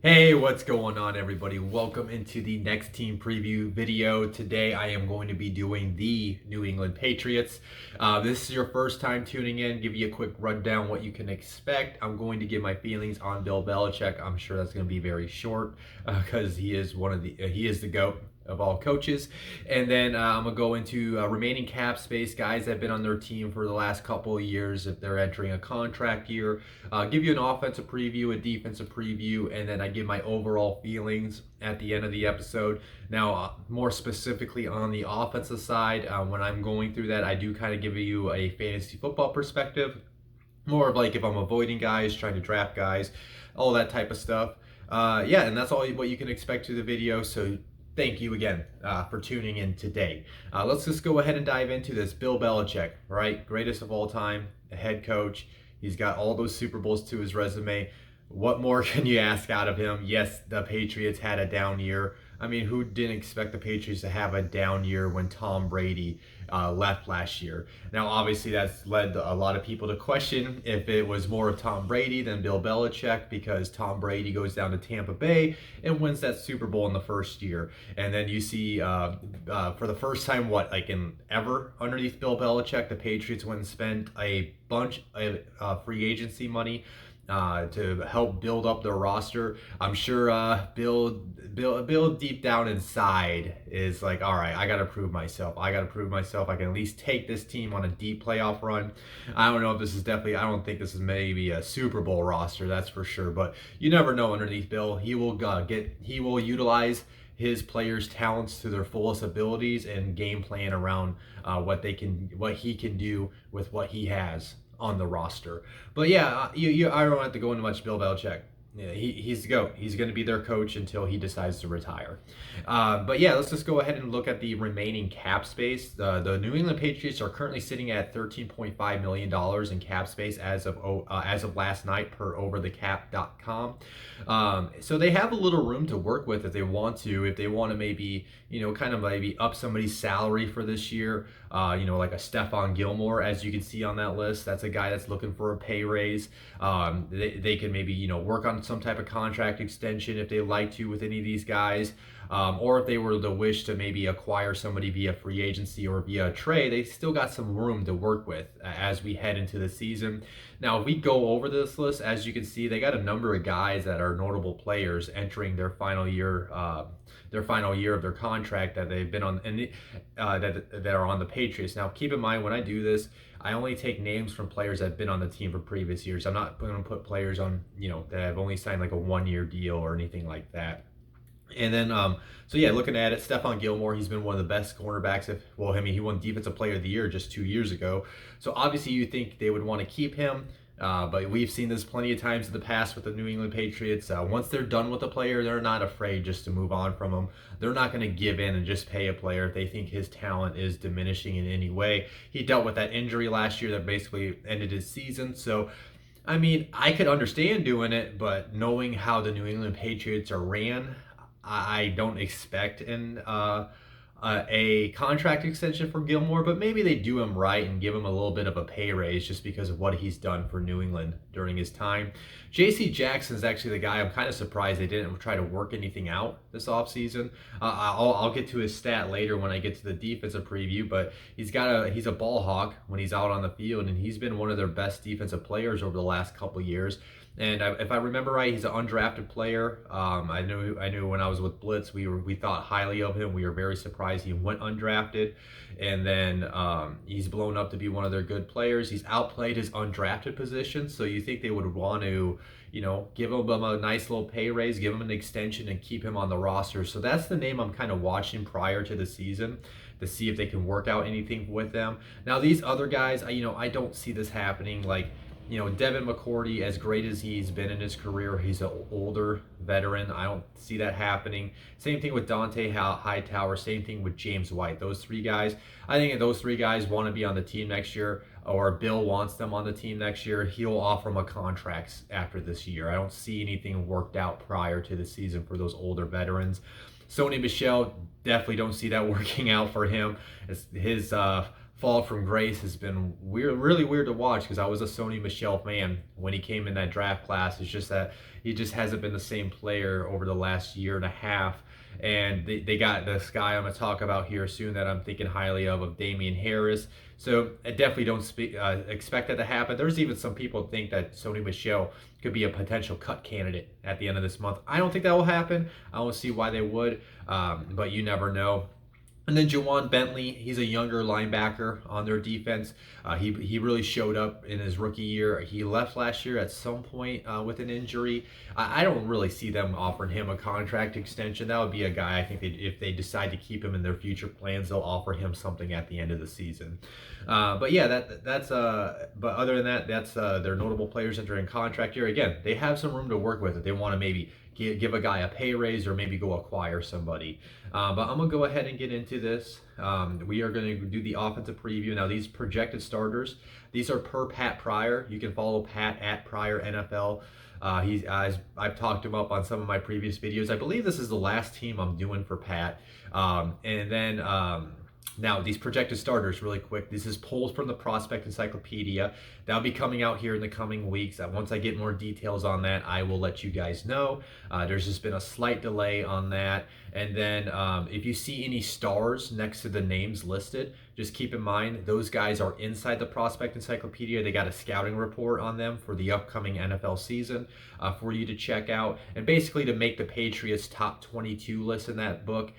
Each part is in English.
Hey, what's going on, everybody? Welcome into the next team preview video. Today, I am going to be doing the New England Patriots. This is your first time tuning in. Give you a quick rundown what you can expect. I'm going to give my feelings on Bill Belichick. I'm sure that's going to be very short because he is he is the GOAT of all coaches. And then I'm gonna go into remaining cap space, guys that have been on their team for the last couple of years if they're entering a contract year. Give you an offensive preview, a defensive preview, and then I give my overall feelings at the end of the episode. Now, more specifically on the offensive side, when I'm going through that, I do kind of give you a fantasy football perspective, more of like if I'm avoiding guys, trying to draft guys, all that type of stuff. Yeah, and that's all what you can expect to the video. So thank you again for tuning in today. Let's just go ahead and dive into this. Bill Belichick, right? Greatest of all time, a head coach. He's got all those Super Bowls to his resume. What more can you ask out of him? Yes, the Patriots had a down year. I mean, who didn't expect the Patriots to have a down year when Tom Brady left last year? Now, obviously, that's led a lot of people to question if it was more of Tom Brady than Bill Belichick, because Tom Brady goes down to Tampa Bay and wins that Super Bowl in the first year. And then you see, for the first time, like in ever underneath Bill Belichick, the Patriots went and spent a bunch of free agency money to help build up their roster. I'm sure Bill deep down inside is like, all right, I got to prove myself. I can at least take this team on a deep playoff run. I don't know if this is definitely, I don't think this is maybe a Super Bowl roster, that's for sure. But you never know underneath Bill. He will utilize his players' talents to their fullest abilities and game plan around what he can do with what he has on the roster. But yeah, I don't have to go into much Bill Belichick. Yeah, he's the GOAT. He's going to be their coach until he decides to retire. But yeah, let's just go ahead and look at the remaining cap space. The New England Patriots are currently sitting at $13.5 million in cap space as of last night per overthecap.com. So they have a little room to work with if they want to. If they want to maybe, kind of maybe up somebody's salary for this year, like a Stefan Gilmore, as you can see on that list. That's a guy that's looking for a pay raise. They can maybe, work on some type of contract extension if they like to with any of these guys. Or if they were to wish to maybe acquire somebody via free agency or via a trade, they still got some room to work with as we head into the season. Now, if we go over this list, as you can see, they got a number of guys that are notable players entering their final year of their contract that they've been on, and that are on the Patriots. Now, keep in mind, when I do this, I only take names from players that have been on the team for previous years. I'm not going to put players on, that have only signed like a 1-year deal or anything like that. And then, so yeah, looking at it, Stefan Gilmore, he's been one of the best cornerbacks. He won Defensive Player of the Year just 2 years ago. So obviously you think they would want to keep him. But we've seen this plenty of times in the past with the New England Patriots. Once they're done with a player, they're not afraid just to move on from him. They're not going to give in and just pay a player if they think his talent is diminishing in any way. He dealt with that injury last year that basically ended his season. So, I mean, I could understand doing it, but knowing how the New England Patriots are ran, I don't expect a contract extension for Gilmore, but maybe they do him right and give him a little bit of a pay raise just because of what he's done for New England during his time. J.C. Jackson is actually the guy I'm kind of surprised they didn't try to work anything out this offseason. I'll get to his stat later when I get to the defensive preview, but he's a ball hawk when he's out on the field, and he's been one of their best defensive players over the last couple years. And if I remember right, he's an undrafted player. I knew when I was with Blitz, we thought highly of him. We were very surprised he went undrafted, and then he's blown up to be one of their good players. He's outplayed his undrafted position, so you think they would want to, give him a nice little pay raise, give him an extension, and keep him on the roster. So that's the name I'm kind of watching prior to the season to see if they can work out anything with them. Now these other guys, I don't see this happening. Like, Devin McCourty, as great as he's been in his career, he's an older veteran. I don't see that happening. Same thing with Dante Hightower. Same thing with James White. Those three guys, I think if those three guys want to be on the team next year, or Bill wants them on the team next year, he'll offer them a contract after this year. I don't see anything worked out prior to the season for those older veterans. Sony Michel, definitely don't see that working out for him. His fall from grace has been weird, really weird to watch, because I was a Sony Michel fan when he came in that draft class. It's just that he just hasn't been the same player over the last year and a half. And they got this guy I'm going to talk about here soon that I'm thinking highly of Damian Harris. So I definitely don't expect that to happen. There's even some people think that Sony Michel could be a potential cut candidate at the end of this month. I don't think that will happen. I don't see why they would, but you never know. And then Juwan Bentley, he's a younger linebacker on their defense. He really showed up in his rookie year. He left last year at some point with an injury. I don't really see them offering him a contract extension. That would be a guy, I think, if they decide to keep him in their future plans, they'll offer him something at the end of the season. But yeah, that's but other than that, that's their notable players entering contract year. Again, they have some room to work with if they want to maybe give a guy a pay raise or maybe go acquire somebody. But I'm going to go ahead and get into this. We are going to do the offensive preview. Now, these projected starters, these are per Pat Pryor. You can follow Pat at Pryor NFL. I've talked him up on some of my previous videos. I believe this is the last team I'm doing for Pat. Now, these projected starters, really quick. This is pulled from the Prospect Encyclopedia. That'll be coming out here in the coming weeks. Once I get more details on that, I will let you guys know. There's just been a slight delay on that. And then if you see any stars next to the names listed, just keep in mind those guys are inside the Prospect Encyclopedia. They got a scouting report on them for the upcoming NFL season for you to check out. And basically, to make the Patriots top 22 list in that book,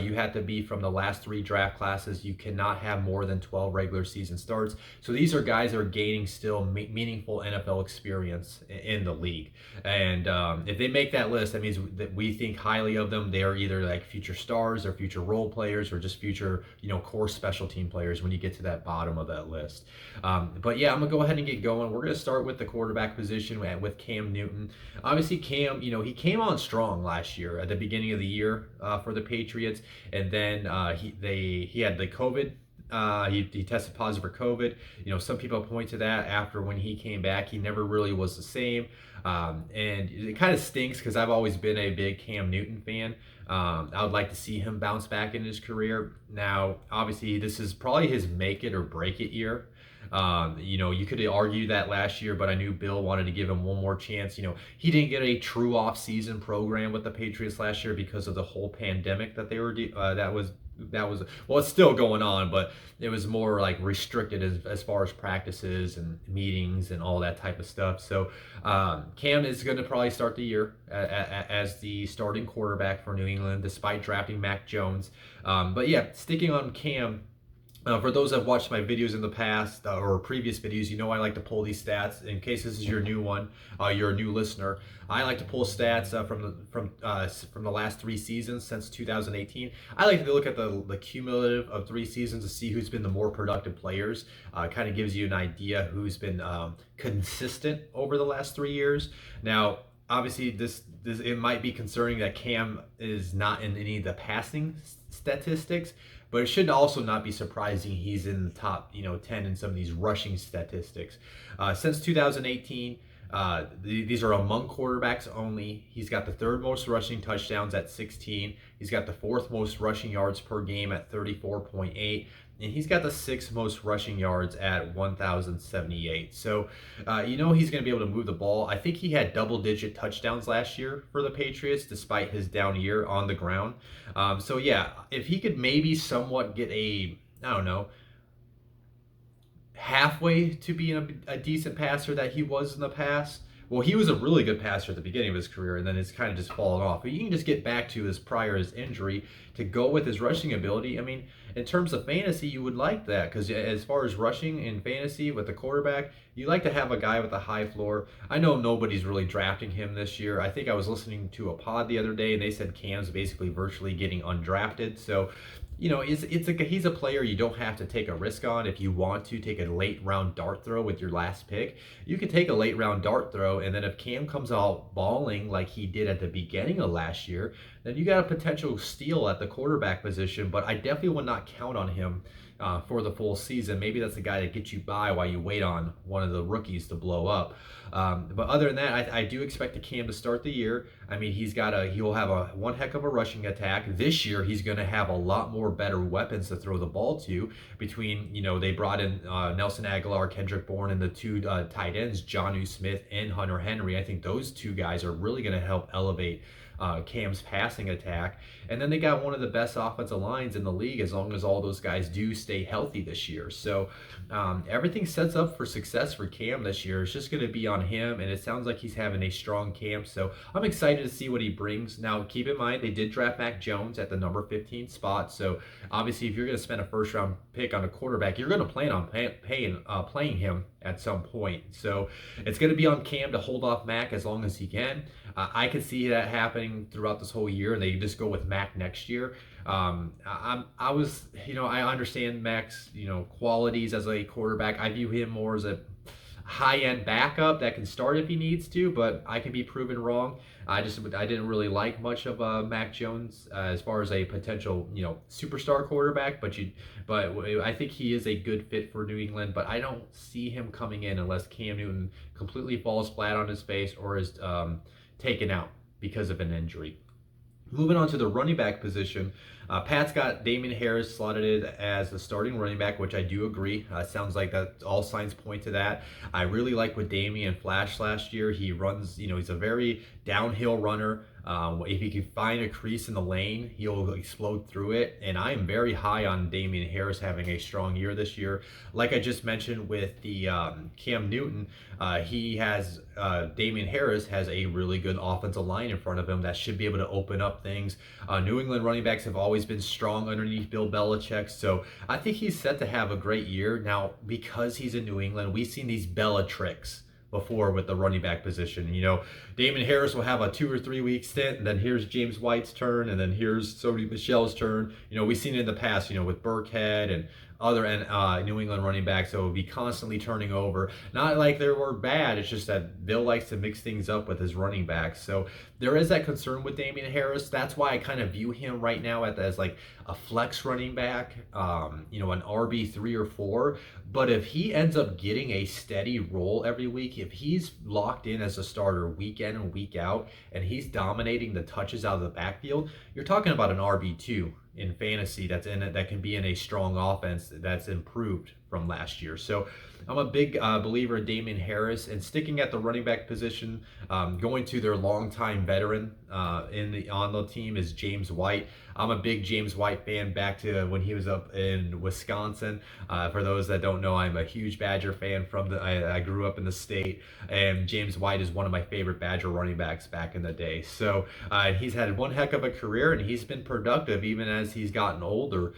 you have to be from the last 3 draft classes. You cannot have more than 12 regular season starts. So these are guys that are gaining still meaningful NFL experience in the league. And if they make that list, that means that we think highly of them. They are either like future stars or future role players or just future, core special team players when you get to that bottom of that list. But yeah, I'm gonna go ahead and get going. We're gonna start with the quarterback position with Cam Newton. Obviously, Cam, he came on strong last year at the beginning of the year for the Patriots, and then he had the COVID. He tested positive for COVID. Some people point to that after when he came back, he never really was the same. And it kind of stinks because I've always been a big Cam Newton fan. I would like to see him bounce back in his career. Now, obviously, this is probably his make it or break it year. You could argue that last year, but I knew Bill wanted to give him one more chance. He didn't get a true off-season program with the Patriots last year because of the whole pandemic that they were well, it's still going on, but it was more like restricted as far as practices and meetings and all that type of stuff. So Cam is going to probably start the year as the starting quarterback for New England, despite drafting Mac Jones. But yeah, sticking on Cam. For those that have watched my videos in the past or previous videos, I like to pull these stats. In case this is your new one, you're a new listener. I like to pull stats from the last 3 seasons since 2018. I like to look at the cumulative of 3 seasons to see who's been the more productive players. Kind of gives you an idea who's been consistent over the last 3 years. Now, obviously, this it might be concerning that Cam is not in any of the passing statistics. But it should also not be surprising he's in the top, 10 in some of these rushing statistics. Since 2018, these are among quarterbacks only. He's got the 3rd most rushing touchdowns at 16. He's got the 4th most rushing yards per game at 34.8. And he's got the 6th most rushing yards at 1,078. So, he's going to be able to move the ball. I think he had double-digit touchdowns last year for the Patriots, despite his down year on the ground. So, yeah, if he could maybe somewhat get halfway to being a decent passer that he was in the past. Well, he was a really good passer at the beginning of his career, and then it's kind of just fallen off. But you can just get back to his injury to go with his rushing ability. I mean, in terms of fantasy, you would like that because as far as rushing in fantasy with the quarterback, you like to have a guy with a high floor. I know nobody's really drafting him this year. I think I was listening to a pod the other day, and they said Cam's basically virtually getting undrafted. So, he's a player you don't have to take a risk on. If you want to take a late round dart throw with your last pick, you can take a late round dart throw, and then if Cam comes out balling like he did at the beginning of last year, then you got a potential steal at the quarterback position. But I definitely would not count on him for the full season. Maybe that's the guy that gets you by while you wait on one of the rookies to blow up. But other than that, I do expect the Cam to start the year. I mean, he'll have one heck of a rushing attack. This year, he's going to have a lot more better weapons to throw the ball to. Between, they brought in Nelson Aguilar, Kendrick Bohr, and the two tight ends, Jonnu Smith and Hunter Henry. I think those two guys are really going to help elevate Cam's passing attack. And then they got one of the best offensive lines in the league as long as all those guys do stay healthy this year. So everything sets up for success for Cam this year. It's just going to be on him, and it sounds like he's having a strong camp. So I'm excited to see what he brings. Now, keep in mind, they did draft Mac Jones at the number 15 spot. So obviously, if you're going to spend a first-round pick on a quarterback, you're going to plan on playing him at some point. So it's going to be on Cam to hold off Mac as long as he can. I could see that happening throughout this whole year, and they just go with Mac next year. I understand Mac's, qualities as a quarterback. I view him more as a high-end backup that can start if he needs to, but I can be proven wrong. I didn't really like much of Mac Jones as far as a potential, superstar quarterback, but I think he is a good fit for New England, but I don't see him coming in unless Cam Newton completely falls flat on his face or is taken out because of an injury. Moving on to the running back position, Pat's got Damien Harris slotted in as the starting running back, which I do agree. Sounds like that all signs point to that. I really like what Damien flashed last year. He runs, he's a very downhill runner. If he can find a crease in the lane, he'll explode through it. And I am very high on Damien Harris having a strong year this year. Like I just mentioned with the Cam Newton, Damien Harris has a really good offensive line in front of him that should be able to open up things. New England running backs have always been strong underneath Bill Belichick, so I think he's set to have a great year. Now, because he's in New England, we've seen these Bella tricks before with the running back position. Damien Harris will have a 2 or 3 week stint, and then here's James White's turn, and then here's Sony Michel's turn. We've seen it in the past, with Burkhead and other New England running backs that will be constantly turning over. Not like they were bad, it's just that Bill likes to mix things up with his running backs. So there is that concern with Damien Harris. That's why I kind of view him right now as like a flex running back, an RB3 or 4. But if he ends up getting a steady role every week, if he's locked in as a starter week in and week out, and he's dominating the touches out of the backfield, you're talking about an RB2 in fantasy that can be in a strong offense that's improved from last year. So I'm a big believer in Damien Harris, and sticking at the running back position, going to their longtime veteran on the team is James White. I'm a big James White fan back to when he was up in Wisconsin. For those that don't know, I'm a huge Badger fan I grew up in the state, and James White is one of my favorite Badger running backs back in the day. So he's had one heck of a career, and he's been productive even as he's gotten older.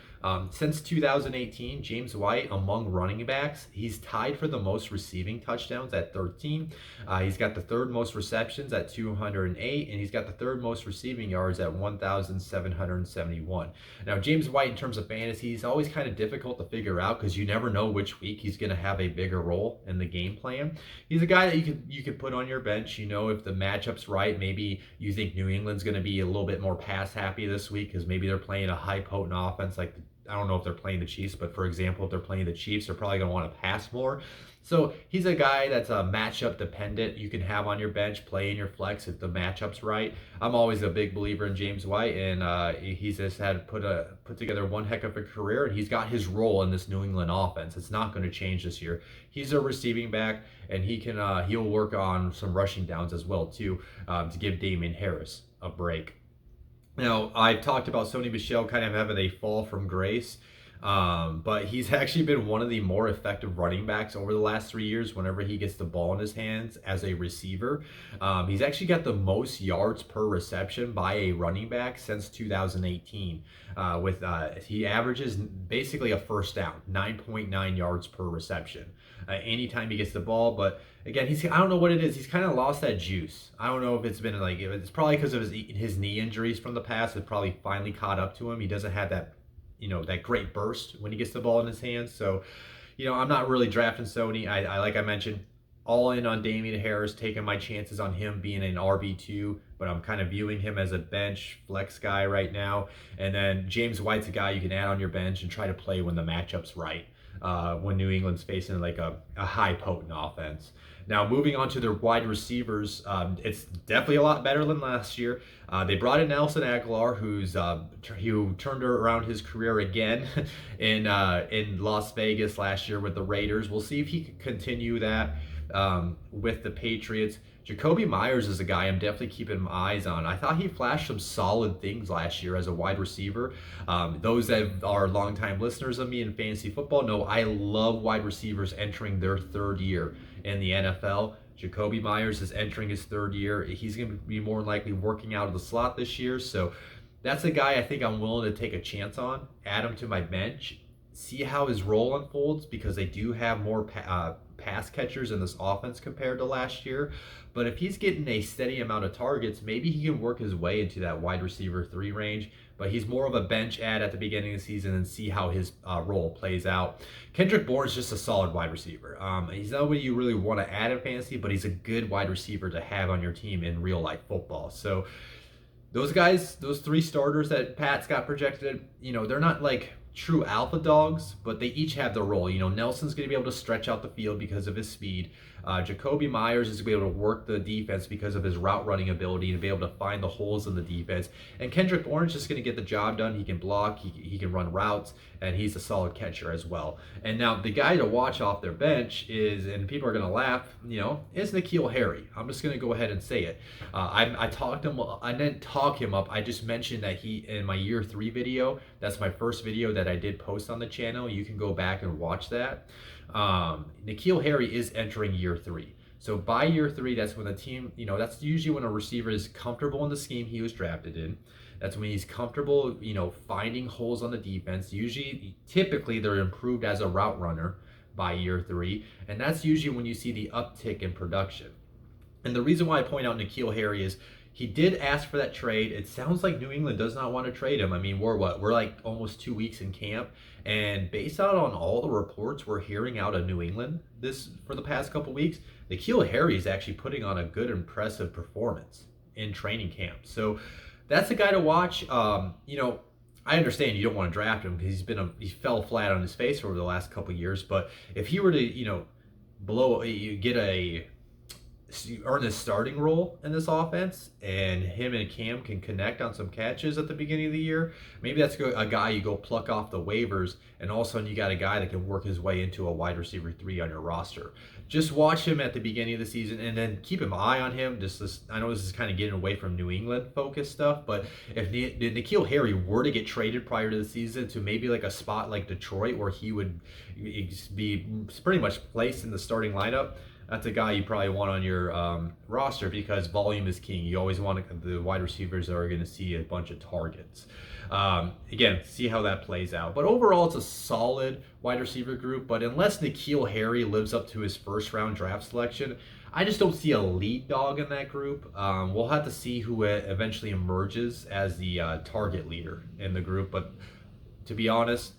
Since 2018, James White, among running backs, he's tied for the most receiving touchdowns at 13. He's got the third most receptions at 208, and he's got the third most receiving yards at 1,771. Now, James White, in terms of fantasy, he's always kind of difficult to figure out because you never know which week he's going to have a bigger role in the game plan. He's a guy that you could put on your bench. If the matchup's right, maybe you think New England's going to be a little bit more pass happy this week because maybe they're playing a high potent offense like I don't know if they're playing the Chiefs, but for example, if they're playing the Chiefs, they're probably going to want to pass more. So he's a guy that's a matchup dependent. You can have on your bench, play in your flex if the matchup's right. I'm always a big believer in James White, and he's just had put together one heck of a career, and he's got his role in this New England offense. It's not going to change this year. He's a receiving back, and he'll work on some rushing downs as well too, to give Damien Harris a break. Now, I've talked about Sony Michel kind of having a fall from grace, but he's actually been one of the more effective running backs over the last 3 years whenever he gets the ball in his hands as a receiver. He's actually got the most yards per reception by a running back since 2018. He averages basically a first down, 9.9 yards per reception anytime he gets the ball. But again, I don't know what it is. He's kind of lost that juice. I don't know if it's been it's probably because of his knee injuries from the past. It probably finally caught up to him. He doesn't have that, that great burst when he gets the ball in his hands. So, I'm not really drafting Sony. I like I mentioned, all in on Damien Harris, taking my chances on him being an RB2, but I'm kind of viewing him as a bench flex guy right now. And then James White's a guy you can add on your bench and try to play when the matchup's right. When New England's facing like a high potent offense. Now, moving on to their wide receivers, it's definitely a lot better than last year. They brought in Nelson Aguilar, who turned around his career again in Las Vegas last year with the Raiders. We'll see if he can continue that with the Patriots. Jacoby Myers is a guy I'm definitely keeping my eyes on. I thought he flashed some solid things last year as a wide receiver. Those that are longtime listeners of me in fantasy football know I love wide receivers entering their third year in the NFL. Jacoby Myers is entering his third year. He's going to be more likely working out of the slot this year. So that's a guy I think I'm willing to take a chance on, add him to my bench, see how his role unfolds, because they do have more pass catchers in this offense compared to last year. But if he's getting a steady amount of targets, maybe he can work his way into that wide receiver 3 range. But he's more of a bench ad at the beginning of the season and see how his role plays out. Kendrick Bohr is just a solid wide receiver. He's nobody you really want to add in fantasy, but he's a good wide receiver to have on your team in real life football. So those guys, those 3 starters that Pat's got projected, they're not like true alpha dogs, but they each have their role. Nelson's going to be able to stretch out the field because of his speed. Jacoby Myers is going to be able to work the defense because of his route running ability and be able to find the holes in the defense. And Kendrick Bohr is just going to get the job done. He can block, he can run routes, and he's a solid catcher as well. And now the guy to watch off their bench is, and people are going to laugh, is Nikhil Harry. I'm just going to go ahead and say it. I didn't talk him up. I just mentioned that he, in my year 3 video, that's my first video that I did post on the channel. You can go back and watch that. Nikhil Harry is entering year 3. So by year 3, that's when the team, that's usually when a receiver is comfortable in the scheme he was drafted in. That's when he's comfortable, finding holes on the defense. Typically, they're improved as a route runner by year 3. And that's usually when you see the uptick in production. And the reason why I point out Nikhil Harry is he did ask for that trade. It sounds like New England does not want to trade him. I mean, we're like almost 2 weeks in camp. And based out on all the reports we're hearing out of New England for the past couple weeks, Nikhil Harry is actually putting on a good, impressive performance in training camp. So that's a guy to watch. I understand you don't want to draft him because he fell flat on his face over the last couple years. But if he were to, earn a starting role in this offense, and him and Cam can connect on some catches at the beginning of the year, maybe that's a guy you go pluck off the waivers, and all of a sudden you got a guy that can work his way into a wide receiver 3 on your roster. Just watch him at the beginning of the season, and then keep an eye on him. I know this is kind of getting away from New England focused stuff, but if Nikhil Harry were to get traded prior to the season to maybe like a spot like Detroit, where he would be pretty much placed in the starting lineup, that's a guy you probably want on your roster, because volume is king. You always want the wide receivers that are going to see a bunch of targets. Again, see how that plays out. But overall, it's a solid wide receiver group. But unless Nikhil Harry lives up to his first round draft selection, I just don't see a lead dog in that group. We'll have to see who eventually emerges as the target leader in the group. But to be honest,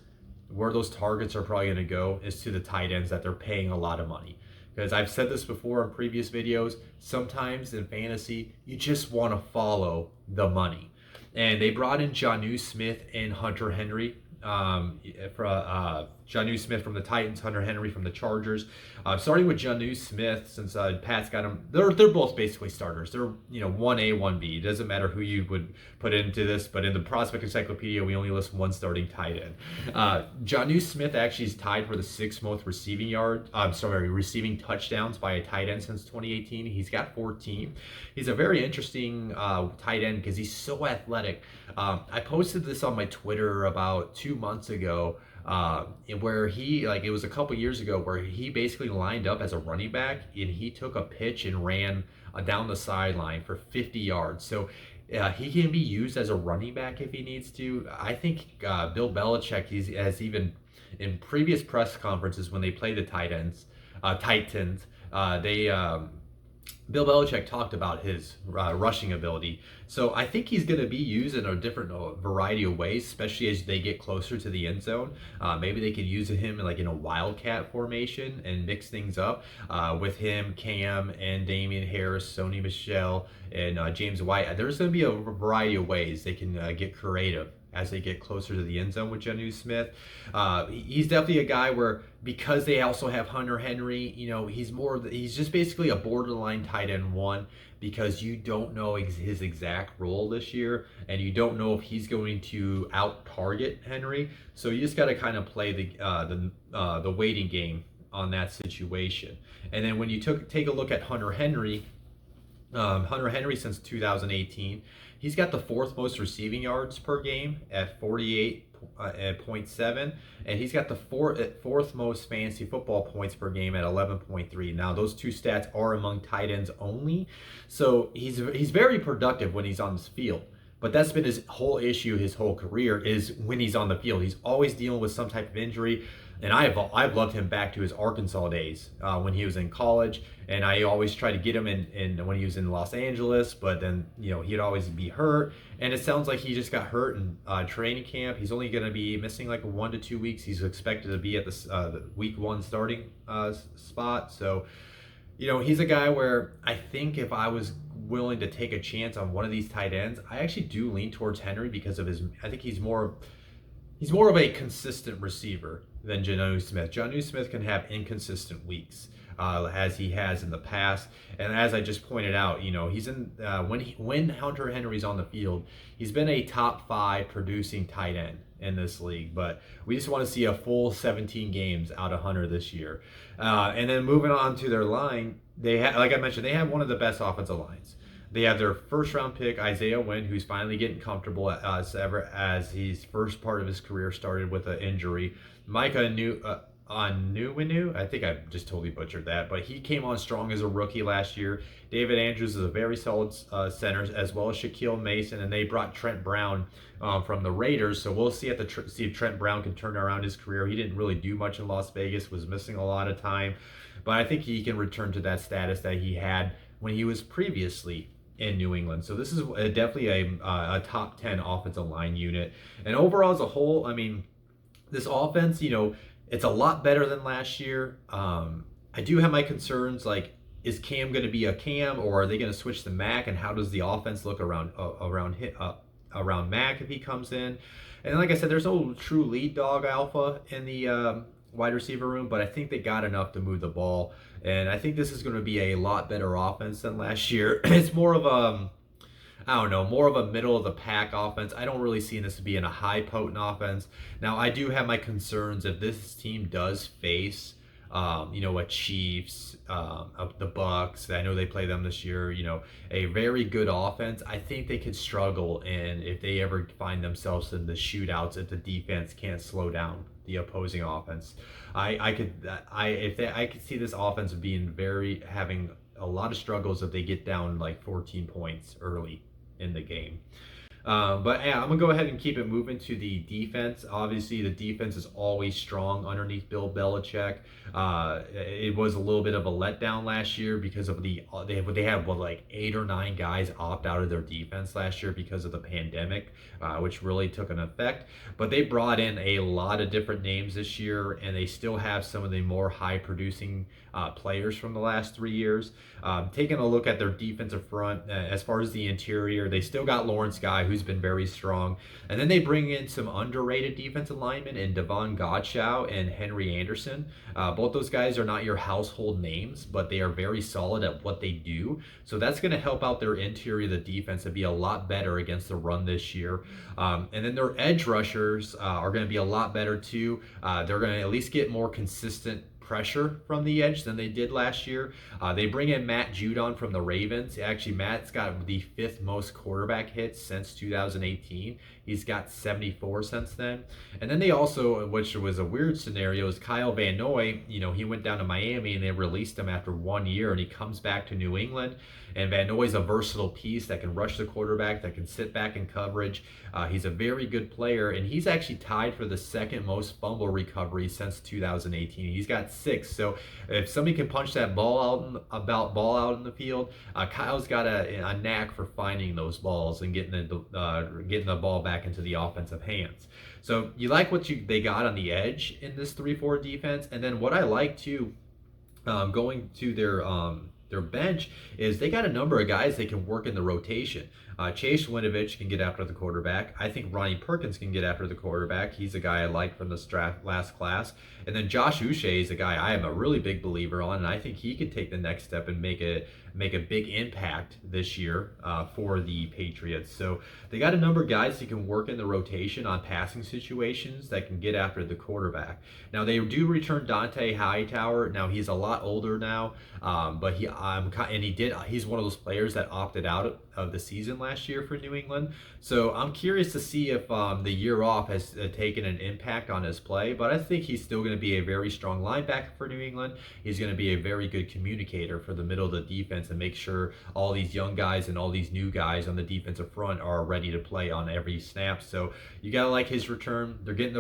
where those targets are probably going to go is to the tight ends that they're paying a lot of money. Because I've said this before in previous videos, sometimes in fantasy, you just want to follow the money. And they brought in Jonnu Smith and Hunter Henry. Jonnu Smith from the Titans, Hunter Henry from the Chargers. Starting with Jonnu Smith, since Pat's got him, they're both basically starters. They're 1A, 1B. It doesn't matter who you would put into this, but in the Prospect Encyclopedia, we only list one starting tight end. Jonnu Smith actually is tied for the 6th most receiving touchdowns by a tight end since 2018. He's got 14. He's a very interesting tight end because he's so athletic. I posted this on my Twitter about 2 months ago. Where it was a couple years ago, where he basically lined up as a running back and he took a pitch and ran down the sideline for 50 yards. So he can be used as a running back if he needs to. I think Bill Belichick has even in previous press conferences when they play the Titans, Bill Belichick talked about his rushing ability. So I think he's going to be used in a different variety of ways, especially as they get closer to the end zone. Maybe they could use him in a wildcat formation and mix things up with him, Cam, and Damian Harris, Sony Michel, and James White. There's going to be a variety of ways they can get creative as they get closer to the end zone with Jonnu Smith. He's definitely a guy where, because they also have Hunter Henry, he's just basically a borderline tight end one, because you don't know his exact role this year, and you don't know if he's going to out target Henry. So you just got to kind of play the waiting game on that situation. And then when you take a look at Hunter Henry since 2018, he's got the fourth most receiving yards per game at 48.7, and he's got the fourth most fantasy football points per game at 11.3. Now those two stats are among tight ends only, so he's very productive when he's on this field. But that's been his whole issue his whole career, is when he's on the field. He's always dealing with some type of injury. And I've loved him back to his Arkansas days when he was in college. And I always try to get him in when he was in Los Angeles. But then, he'd always be hurt. And it sounds like he just got hurt in training camp. He's only going to be missing like 1 to 2 weeks. He's expected to be at the week 1 starting spot. So, he's a guy where I think if I was willing to take a chance on one of these tight ends, I actually do lean towards Henry because of I think he's more of a consistent receiver than Jonnu Smith. Jonnu Smith can have inconsistent weeks, as he has in the past. And as I just pointed out, he's in when Hunter Henry's on the field, he's been a top 5 producing tight end in this league. But we just want to see a full 17 games out of Hunter this year. And then moving on to their line, like I mentioned, they have one of the best offensive lines. They have their first-round pick, Isaiah Wynn, who's finally getting comfortable as his first part of his career started with an injury. Micah Onwenu, I think I just totally butchered that, but he came on strong as a rookie last year. David Andrews is a very solid center, as well as Shaquille Mason, and they brought Trent Brown from the Raiders. So we'll see if Trent Brown can turn around his career. He didn't really do much in Las Vegas, was missing a lot of time, but I think he can return to that status that he had when he was previously in New England. So this is definitely a top 10 offensive line unit. And overall as a whole, I mean, this offense, it's a lot better than last year. I do have my concerns, like, is Cam going to be a Cam, or are they going to switch to Mac, and how does the offense look around Mac if he comes in? And like I said, there's no true lead dog alpha in the wide receiver room, but I think they got enough to move the ball. And I think this is going to be a lot better offense than last year. It's more of more of a middle of the pack offense. I don't really see this being a high potent offense. Now, I do have my concerns if this team does face a Chiefs, the Bucks. I know they play them this year. A very good offense. I think they could struggle, and if they ever find themselves in the shootouts, if the defense can't slow down the opposing offense, I could see this offense having a lot of struggles if they get down like 14 points early in the game. But yeah, I'm going to go ahead and keep it moving to the defense. Obviously, the defense is always strong underneath Bill Belichick. It was a little bit of a letdown last year because of they had like 8 or 9 guys opt out of their defense last year because of the pandemic, which really took an effect. But they brought in a lot of different names this year, and they still have some of the more high-producing players from the last 3 years. Taking a look at their defensive front, as far as the interior, they still got Lawrence Guy, who's been very strong. And then they bring in some underrated defensive linemen in Devon Godchaux and Henry Anderson. Both those guys are not your household names, but they are very solid at what they do. So that's going to help out their interior of the defense to be a lot better against the run this year. And then their edge rushers are going to be a lot better too. They're going to at least get more consistent pressure from the edge than they did last year. They bring in Matt Judon from the Ravens. Actually, Matt's got the 5th most quarterback hits since 2018. He's got 74 since then. And then they also, which was a weird scenario, is Kyle Van Noy. He went down to Miami and they released him after 1 year, and he comes back to New England. And Van Noy's a versatile piece that can rush the quarterback, that can sit back in coverage. He's a very good player, and he's actually tied for the 2nd most fumble recoveries since 2018. He's got 6. So if somebody can punch that ball out in the field, Kyle's got a knack for finding those balls and getting the ball back into the offensive hands. So you like what they got on the edge in this 3-4 defense. And then what I like too, going to their bench, is they got a number of guys they can work in the rotation. Chase Winovich can get after the quarterback. I think Ronnie Perkins can get after the quarterback. He's a guy I like from this draft last class. And then Josh Uche is a guy I am a really big believer on, and I think he can take the next step and make a big impact this year for the Patriots. So they got a number of guys who can work in the rotation on passing situations that can get after the quarterback. Now they do return Dante Hightower. Now he's a lot older now, but he's one of those players that opted out of the season last year for New England. So I'm curious to see if the year off has taken an impact on his play, but I think he's still going to be a very strong linebacker for New England. He's going to be a very good communicator for the middle of the defense and make sure all these young guys and all these new guys on the defensive front are ready to play on every snap. So you got to like his return. They're getting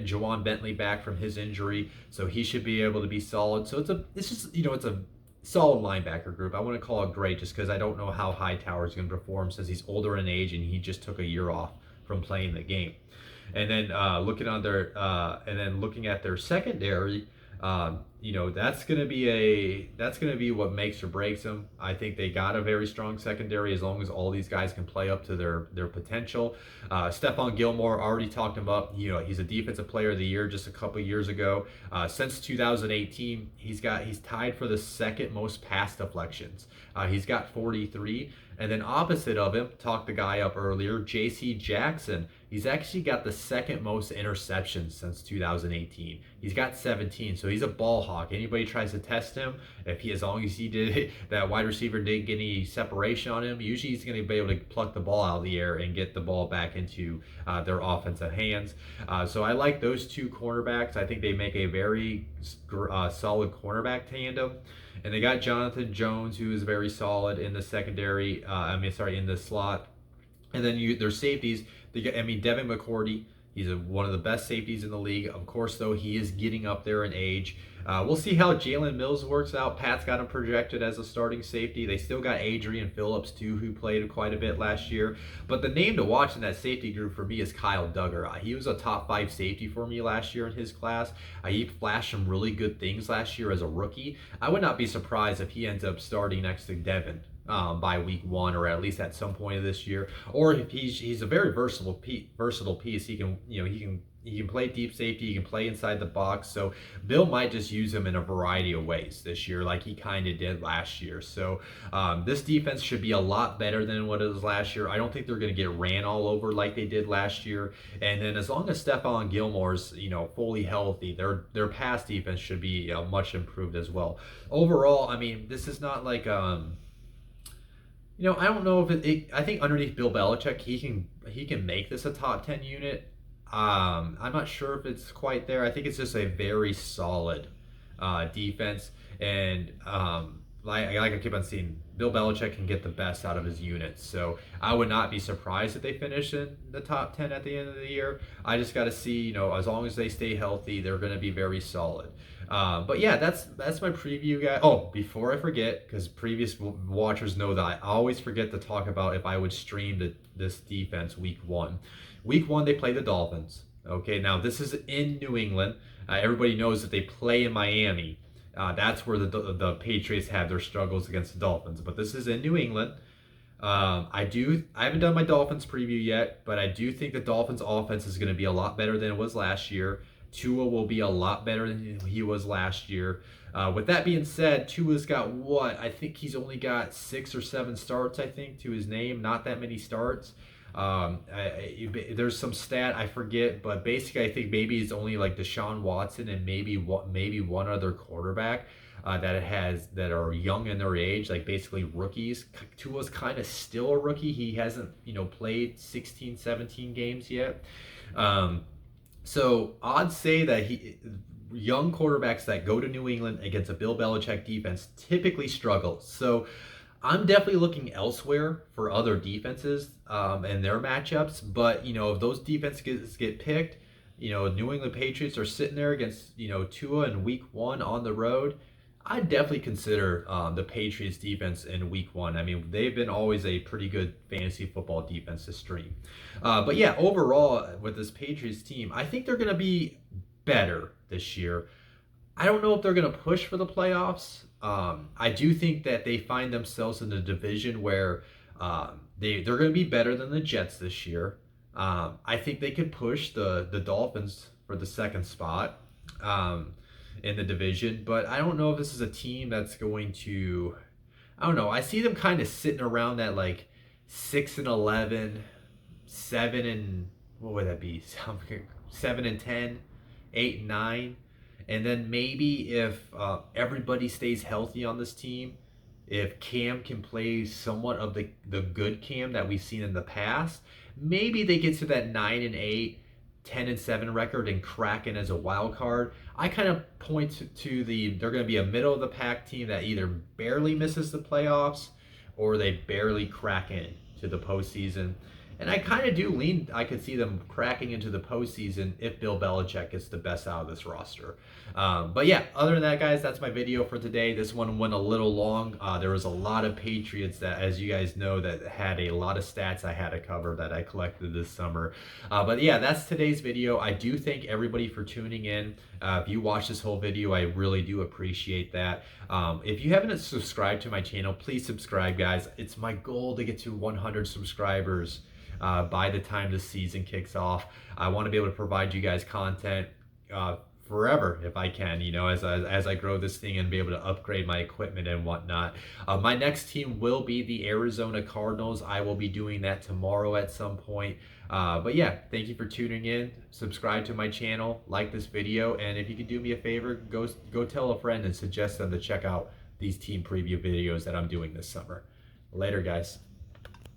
Juwan Bentley back from his injury, so he should be able to be solid. So it's a solid linebacker group. I want to call it great just because I don't know how Hightower is going to perform since he's older in age and he just took a year off from playing the game. And then looking at their secondary, that's gonna be what makes or breaks them. I think they got a very strong secondary as long as all these guys can play up to their potential. Stefan Gilmore, already talked him up. He's a defensive player of the year just a couple years ago. Since 2018, he's tied for the second most pass deflections. He's got 43. And then opposite of him, talked the guy up earlier, J.C. Jackson. He's actually got the second most interceptions since 2018. He's got 17, so he's a ball hawk. Anybody tries to test him, as long as that wide receiver didn't get any separation on him, usually he's going to be able to pluck the ball out of the air and get the ball back into their offensive hands. So I like those two cornerbacks. I think they make a very solid cornerback tandem. And they got Jonathan Jones, who is very solid in the secondary. In the slot. And then their safeties. Devin McCourty. He's one of the best safeties in the league. Of course, though, he is getting up there in age. We'll see how Jalen Mills works out. Pat's got him projected as a starting safety. They still got Adrian Phillips, too, who played quite a bit last year. But the name to watch in that safety group for me is Kyle Duggar. He was a top 5 safety for me last year in his class. He flashed some really good things last year as a rookie. I would not be surprised if he ends up starting next to Devin by week 1, or at least at some point of this year. Or if he's a very versatile piece. He can play deep safety, he can play inside the box. So Bill might just use him in a variety of ways this year, like he kind of did last year. So this defense should be a lot better than what it was last year. I don't think they're going to get ran all over like they did last year. And then as long as Stefan Gilmore's fully healthy, their pass defense should be much improved as well. Overall, this is not like I don't know if I think underneath Bill Belichick, he can make this a top 10 unit. I'm not sure if it's quite there. I think it's just a very solid defense, and like I keep on seeing, Bill Belichick can get the best out of his units. So I would not be surprised if they finish in the top 10 at the end of the year. I just got to see, as long as they stay healthy, they're going to be very solid. But yeah, that's my preview, guy. Oh, before I forget, because previous watchers know that I always forget to talk about if I would stream this defense week 1. Week 1, they play the Dolphins. Okay, now this is in New England. Everybody knows that they play in Miami. That's where the Patriots have their struggles against the Dolphins. But this is in New England. I haven't done my Dolphins preview yet, but I do think the Dolphins offense is going to be a lot better than it was last year. Tua will be a lot better than he was last year. With that being said, Tua's got I think he's only got 6 or 7 starts, I think, to his name. Not that many starts. There's some stat I forget, but basically I think maybe it's only like Deshaun Watson and maybe one other quarterback that are young in their age, like basically rookies. Tua's kind of still a rookie. He hasn't played 16, 17 games yet. So I'd say that young quarterbacks that go to New England against a Bill Belichick defense typically struggle. So I'm definitely looking elsewhere for other defenses and their matchups. But if those defenses get picked, New England Patriots are sitting there against Tua in week 1 on the road. I'd definitely consider the Patriots defense in week 1. They've been always a pretty good fantasy football defense to stream. But yeah, overall with this Patriots team, I think they're going to be better this year. I don't know if they're going to push for the playoffs. I do think that they find themselves in a division where They're going to be better than the Jets this year. I think they could push the Dolphins for the second spot in the division, but I don't know if this is a team that's going to. I don't know. I see them kind of sitting around that like 6-11, 7 and what would that be? 7-10, 8-9, and then maybe if everybody stays healthy on this team, if Cam can play somewhat of the good Cam that we've seen in the past, maybe they get to that 9-8, 10-7 record and crack in as a wild card. I kind of point to they're going to be a middle of the pack team that either barely misses the playoffs or they barely crack in to the postseason. And I kind of do lean, I could see them cracking into the postseason if Bill Belichick gets the best out of this roster. But yeah, other than that, guys, that's my video for today. This one went a little long. There was a lot of Patriots that, as you guys know, that had a lot of stats I had to cover that I collected this summer. But yeah, that's today's video. I do thank everybody for tuning in. If you watch this whole video, I really do appreciate that. If you haven't subscribed to my channel, please subscribe, guys. It's my goal to get to 100 subscribers by the time the season kicks off. I want to be able to provide you guys content forever if I can, you know, as I grow this thing and be able to upgrade my equipment and whatnot. My next team will be the Arizona Cardinals. I will be doing that tomorrow at some point. But yeah, thank you for tuning in. Subscribe to my channel, like this video, and if you could do me a favor, go tell a friend and suggest them to check out these team preview videos that I'm doing this summer. Later, guys.